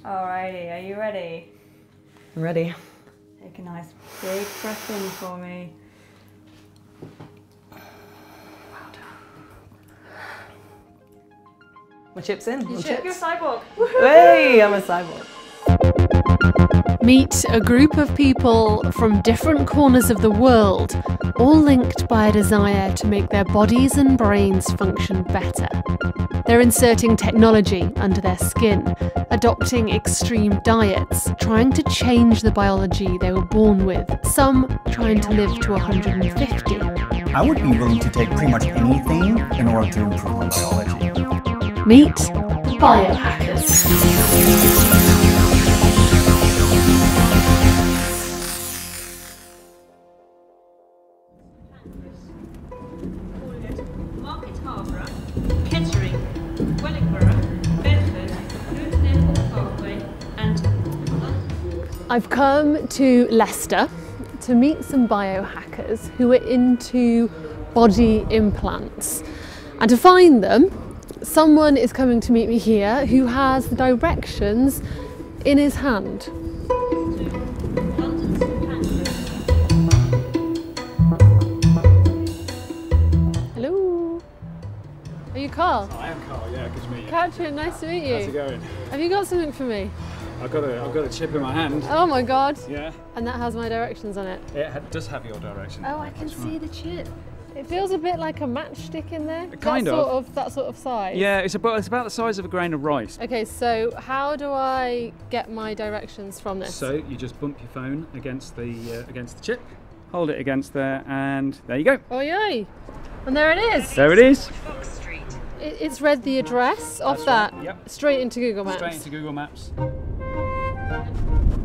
Alrighty, are you ready? I'm ready. Take a nice big breath in for me. My chip's in. You're a cyborg. Hey, I'm a cyborg. Meet a group of people from different corners of the world, all linked by a desire to make their bodies and brains function better. They're inserting technology under their skin, adopting extreme diets, trying to change the biology they were born with, some trying to live to 150. I would be willing to take pretty much anything in order to improve my biology. Meet biohackers. I've come to Leicester to meet some biohackers who are into body implants. And to find them, someone is coming to meet me here who has the directions in his hand. Hello. Are you Carl? I am Carl, yeah, good to meet you. Katrin, nice to meet you. How's it going? Have you got something for me? I've got a chip in my hand. Oh my god. Yeah. And that has my directions on it. It does have your direction. Oh, I can see the chip. It feels a bit like a matchstick in there. Kind of. That sort of size. Yeah, it's about the size of a grain of rice. Okay, so how do I get my directions from this? So you just bump your phone against the chip, hold it against there, and there you go. Oh yay! And there it is. There it is. It's read the address off that. Right. Yep. Straight into Google Maps. Straight into Google Maps.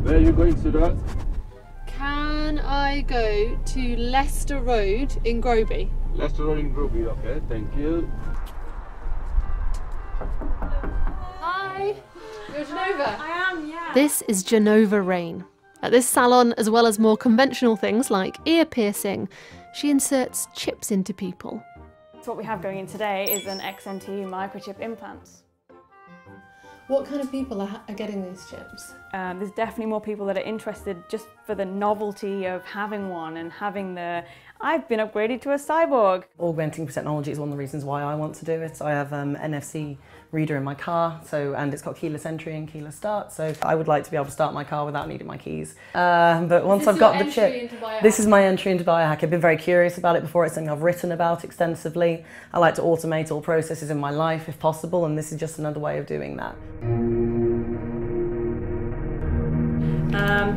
Where are you going to that? Can I go to Leicester Road in Groby? Leicester Road in Groby, okay, thank you. Hi, you're Genova? I am, yeah. This is Genova Rain. At this salon, as well as more conventional things like ear piercing, she inserts chips into people. So what we have going in today is an XNT microchip implants. What kind of people are getting these chips? There's definitely more people that are interested just for the novelty of having one and having the, I've been upgraded to a cyborg. Augmenting technology is one of the reasons why I want to do it. I have an NFC reader in my car, and it's got keyless entry and keyless start, so I would like to be able to start my car without needing my keys. But once I've got the chip, this is my entry into biohack. I've been very curious about it before. It's something I've written about extensively. I like to automate all processes in my life if possible, and this is just another way of doing that.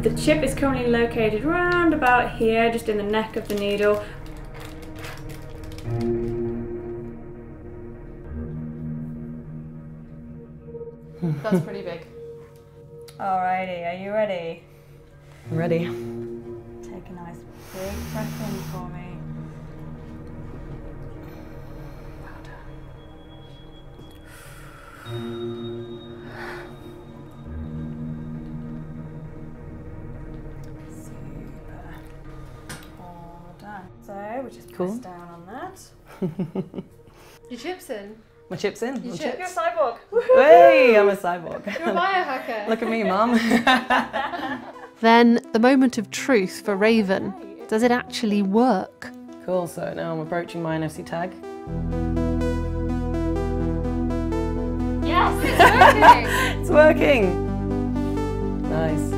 The chip is currently located around about here, just in the neck of the needle. That's pretty big. Alrighty, are you ready? I'm ready. Take a nice big breath in for me. Well done. Super. All done. So we just press down on that. Your chip's in. My chip's in. Your You're a cyborg. Hey, I'm a cyborg. You're a biohacker. Look at me, Mum. Then the moment of truth for Raven. Does it actually work? Cool, so now I'm approaching my NFC tag. Yes, it's working! It's working! Nice.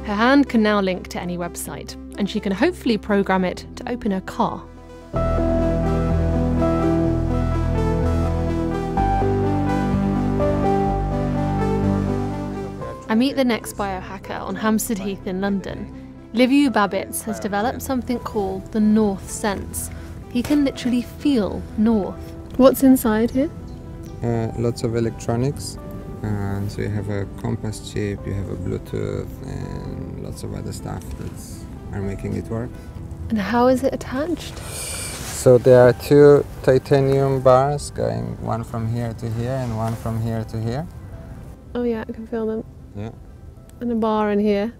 Her hand can now link to any website, and she can hopefully program it to open her car. I meet the next biohacker on Hampstead Heath in London. Liviu Babitz has developed something called the North Sense. He can literally feel north. What's inside here? Lots of electronics. So you have a compass chip, you have a Bluetooth, and lots of other stuff that are making it work. And how is it attached? So there are two titanium bars going one from here to here and one from here to here. Oh yeah, I can feel them. Yeah. And a bar in here.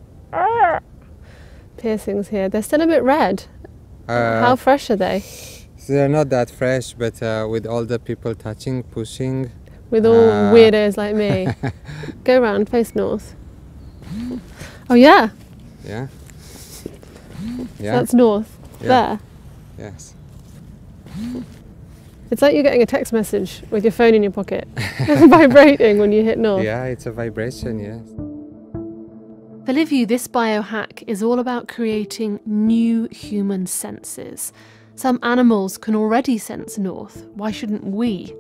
Piercings here. They're still a bit red. How fresh are they? So they're not that fresh, but with all the people touching, pushing, with all weirdos like me. Go round, face north. Oh yeah. Yeah. So Yeah. that's north. Yeah. There. Yes. It's like you're getting a text message with your phone in your pocket, vibrating when you hit north. Yeah, it's a vibration. Yes. For Liviu, this biohack is all about creating new human senses. Some animals can already sense north. Why shouldn't we?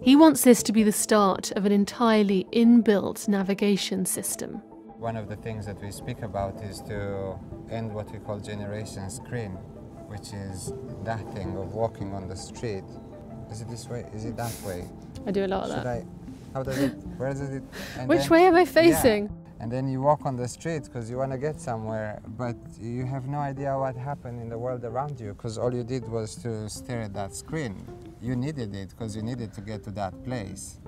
He wants this to be the start of an entirely inbuilt navigation system. One of the things that we speak about is to end what we call generation screen, which is that thing of walking on the street. Is it this way? Is it that way? I do a lot of Should that. I? How does it? Where does it? And Which then- way am I facing? Yeah. And then you walk on the street because you want to get somewhere, but you have no idea what happened in the world around you because all you did was to stare at that screen. You needed it because you needed to get to that place.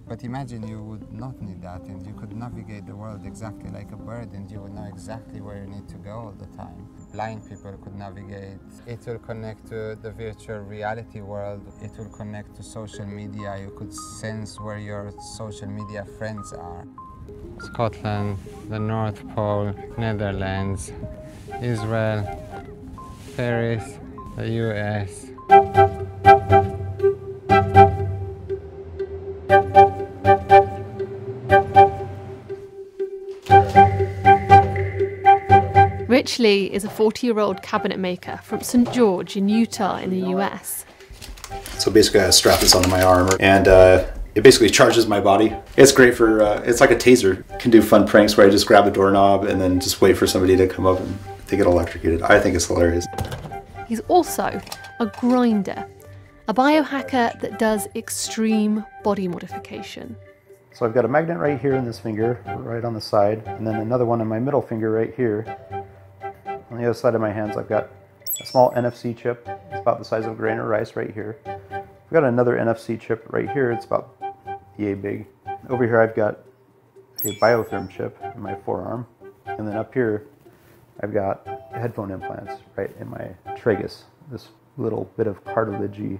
But imagine you would not need that and you could navigate the world exactly like a bird and you would know exactly where you need to go all the time. Blind people could navigate. It will connect to the virtual reality world. It will connect to social media. You could sense where your social media friends are. Scotland, the North Pole, Netherlands, Israel, Paris, the US. Rich Lee is a 40-year-old cabinet maker from St. George in Utah in the US. So basically I strap this onto my arm and it basically charges my body. It's great for, it's like a taser. Can do fun pranks where I just grab a doorknob and then just wait for somebody to come up and they get electrocuted. I think it's hilarious. He's also a grinder, a biohacker that does extreme body modification. So I've got a magnet right here in this finger, right on the side, and then another one in my middle finger right here. On the other side of my hands I've got a small NFC chip. It's about the size of a grain of rice right here. I've got another NFC chip right here. It's about yay big. Over here I've got a biotherm chip in my forearm. And then up here I've got headphone implants right in my tragus. This little bit of cartilagey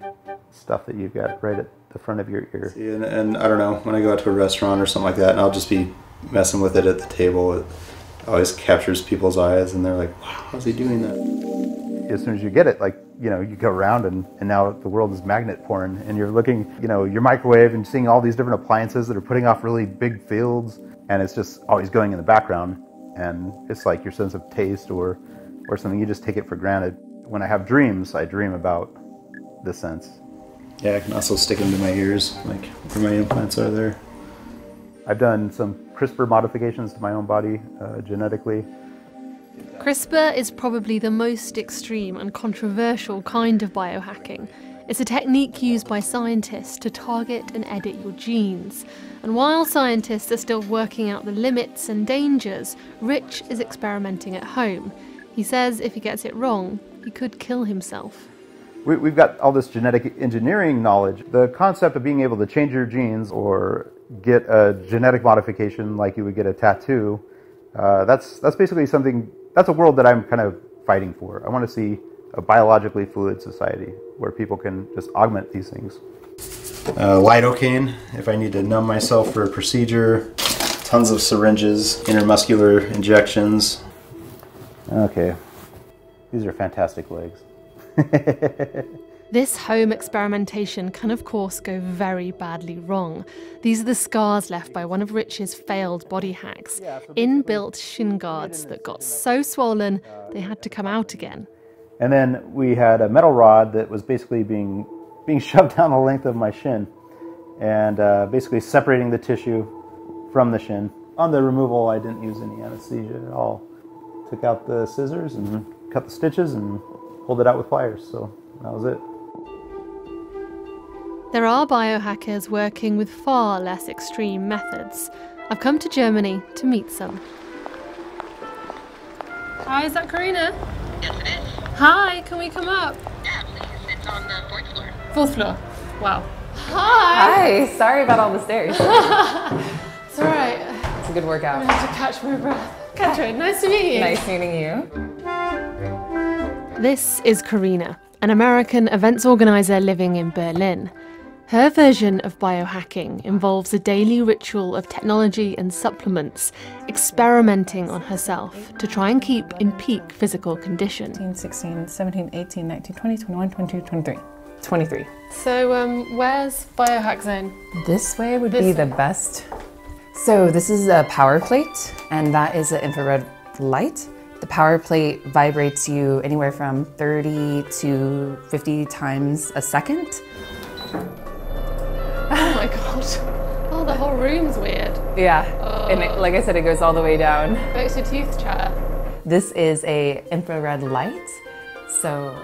stuff that you've got right at the front of your ear. See, and I don't know, when I go out to a restaurant or something like that and I'll just be messing with it at the table, it always captures people's eyes and they're like, wow, how's he doing that? As soon as you get it, like, you know, you go around and now the world is magnet porn and you're looking, you know, your microwave and seeing all these different appliances that are putting off really big fields and it's just always going in the background and it's like your sense of taste or something, you just take it for granted. When I have dreams, I dream about the sense. Yeah, I can also stick them to my ears, like where my implants are there. I've done some CRISPR modifications to my own body genetically. CRISPR is probably the most extreme and controversial kind of biohacking. It's a technique used by scientists to target and edit your genes. And while scientists are still working out the limits and dangers, Rich is experimenting at home. He says if he gets it wrong, he could kill himself. We've got all this genetic engineering knowledge. The concept of being able to change your genes or get a genetic modification like you would get a tattoo, that's basically something, that's a world that I'm kind of fighting for. I want to see a biologically fluid society where people can just augment these things. Lidocaine, if I need to numb myself for a procedure. Tons of syringes, intermuscular injections. Okay, these are fantastic legs. This home experimentation can of course go very badly wrong. These are the scars left by one of Rich's failed body hacks. Inbuilt shin guards that got so swollen they had to come out again. And then we had a metal rod that was basically being shoved down the length of my shin and basically separating the tissue from the shin. On the removal I didn't use any anesthesia at all. Took out the scissors and cut the stitches and pulled it out with pliers, so that was it. There are biohackers working with far less extreme methods. I've come to Germany to meet some. Hi, is that Karina? Yes, it is. Hi, can we come up? Yeah, please. It's on the 4th floor. 4th floor. Wow. Hi. Hi, sorry about all the stairs. It's all right. It's a good workout. I have to catch my breath. Katrin, nice to meet you. Nice meeting you. This is Karina, an American events organizer living in Berlin. Her version of biohacking involves a daily ritual of technology and supplements, experimenting on herself to try and keep in peak physical condition. 15, 16, 17, 18, 19, 20, 21, 22, 23. 23. So where's Biohack Zone? This way would be the best. So this is a power plate, and that is an infrared light. The power plate vibrates you anywhere from 30 to 50 times a second. Oh my god. Oh, the whole room's weird. Yeah, and like I said, it goes all the way down. Makes your teeth chatter. This is a infrared light, so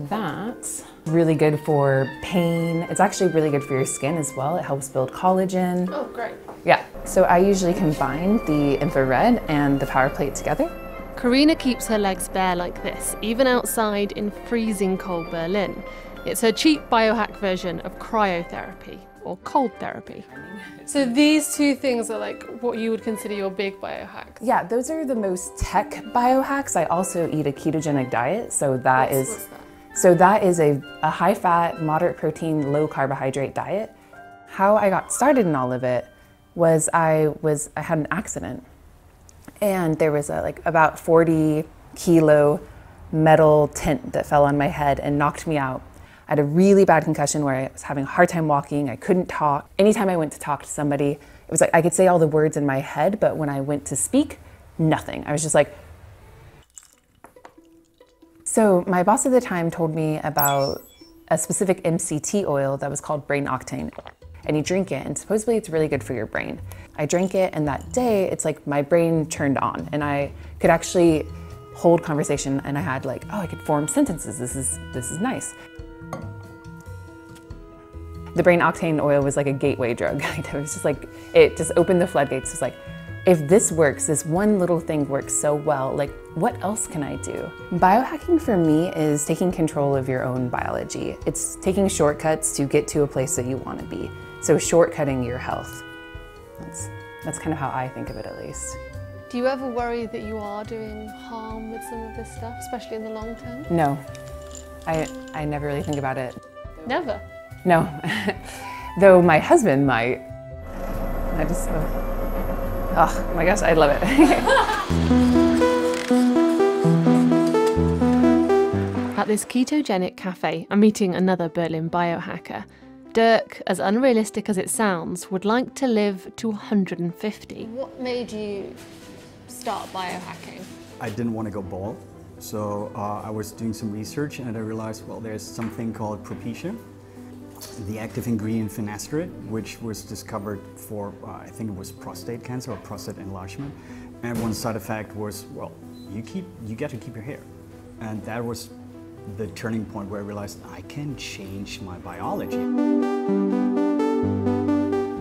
that's really good for pain. It's actually really good for your skin as well. It helps build collagen. Oh, great. Yeah, so I usually combine the infrared and the power plate together. Karina keeps her legs bare like this, even outside in freezing cold Berlin. It's her cheap biohack version of cryotherapy, or cold therapy. So these two things are like what you would consider your big biohacks? Yeah, those are the most tech biohacks. I also eat a ketogenic diet, so that is a high-fat, moderate protein, low carbohydrate diet. How I got started in all of it was I had an accident, and there was about 40 kilo metal tint that fell on my head and knocked me out. I had a really bad concussion where I was having a hard time walking, I couldn't talk. Anytime I went to talk to somebody, it was like I could say all the words in my head, but when I went to speak, nothing. I was just like. So my boss at the time told me about a specific MCT oil that was called brain octane. And you drink it, and supposedly it's really good for your brain. I drank it, and that day, it's like my brain turned on, and I could actually hold conversation, and I had I could form sentences. This is nice. The brain octane oil was like a gateway drug. It was just it just opened the floodgates. It's like, if this works, this one little thing works so well, what else can I do? Biohacking for me is taking control of your own biology. It's taking shortcuts to get to a place that you want to be. So shortcutting your health. That's kind of how I think of it, at least. Do you ever worry that you are doing harm with some of this stuff, especially in the long term? No, I never really think about it. Never? No, though my husband might. Oh my gosh, I love it. At this ketogenic cafe, I'm meeting another Berlin biohacker. Dirk, as unrealistic as it sounds, would like to live to 150. What made you start biohacking? I didn't want to go bald, so I was doing some research and I realized, well, there's something called propecia, the active ingredient finasteride, which was discovered for, I think it was prostate cancer or prostate enlargement. And one side effect was, well, you get to keep your hair. And that was the turning point where I realized I can change my biology.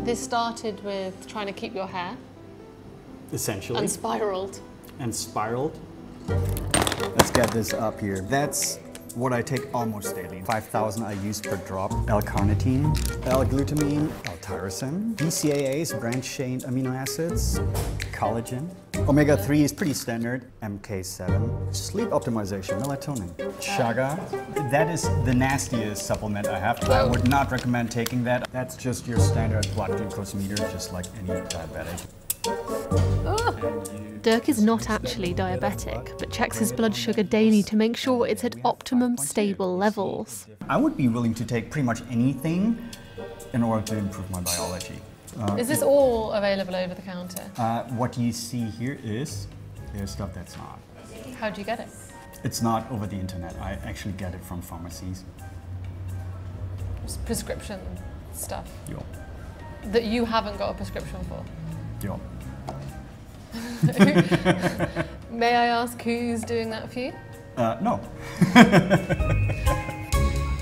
This started with trying to keep your hair? Essentially. And spiraled. Let's get this up here. That's what I take almost daily. 5,000 I use per drop. L-carnitine, L-glutamine, L-tyrosine, BCAAs, branched-chain amino acids, collagen. Omega-3 is pretty standard, MK7. Sleep optimization, melatonin. Chaga, that is the nastiest supplement I have. I would not recommend taking that. That's just your standard blood glucose meter, just like any diabetic. Dirk is not actually diabetic, but checks his blood sugar daily to make sure it's at optimum stable levels. I would be willing to take pretty much anything in order to improve my biology. Is this all available over the counter? What you see here is stuff that's not. How do you get it? It's not over the internet. I actually get it from pharmacies. Just prescription stuff? Yo. That you haven't got a prescription for? Yo. May I ask who's doing that for you? No.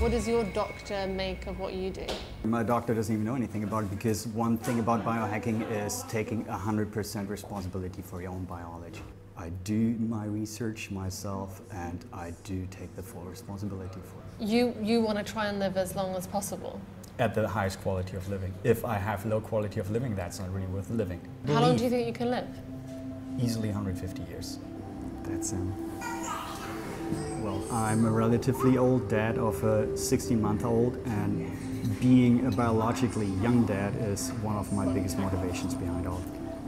What does your doctor make of what you do? My doctor doesn't even know anything about it because one thing about biohacking is taking 100% responsibility for your own biology. I do my research myself and I do take the full responsibility for it. You want to try and live as long as possible? At the highest quality of living. If I have low quality of living, that's not really worth living. How long do you think you can live? Easily 150 years. That's well, I'm a relatively old dad of a 16-month-old, and being a biologically young dad is one of my biggest motivations behind all.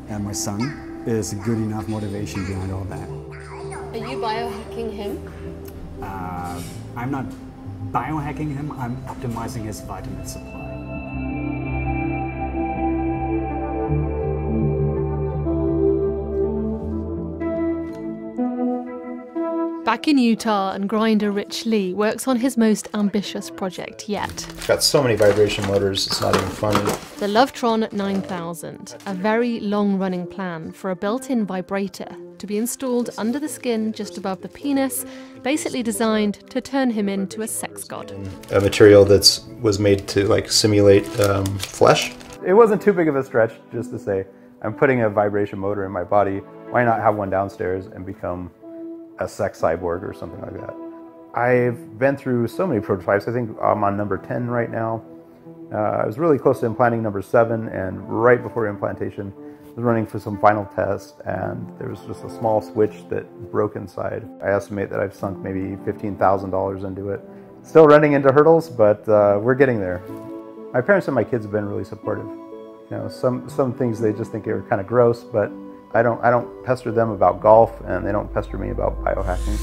And my son is good enough motivation behind all that. Are you biohacking him? I'm not biohacking him, I'm optimizing his vitamin supply. Back in Utah, and grinder Rich Lee works on his most ambitious project yet. I've got so many vibration motors, it's not even funny. The Lovetron 9000, a very long-running plan for a built-in vibrator to be installed under the skin just above the penis, basically designed to turn him into a sex god. A material that was made to like simulate flesh. It wasn't too big of a stretch just to say, I'm putting a vibration motor in my body, why not have one downstairs and become a sex cyborg or something like that. I've been through so many prototypes. I think I'm on number 10 right now. I was really close to implanting number 7, and right before implantation, I was running for some final tests, and there was just a small switch that broke inside. I estimate that I've sunk maybe $15,000 into it. Still running into hurdles, but we're getting there. My parents and my kids have been really supportive. You know, some things they just think are kind of gross, but I don't pester them about golf, and they don't pester me about biohacking.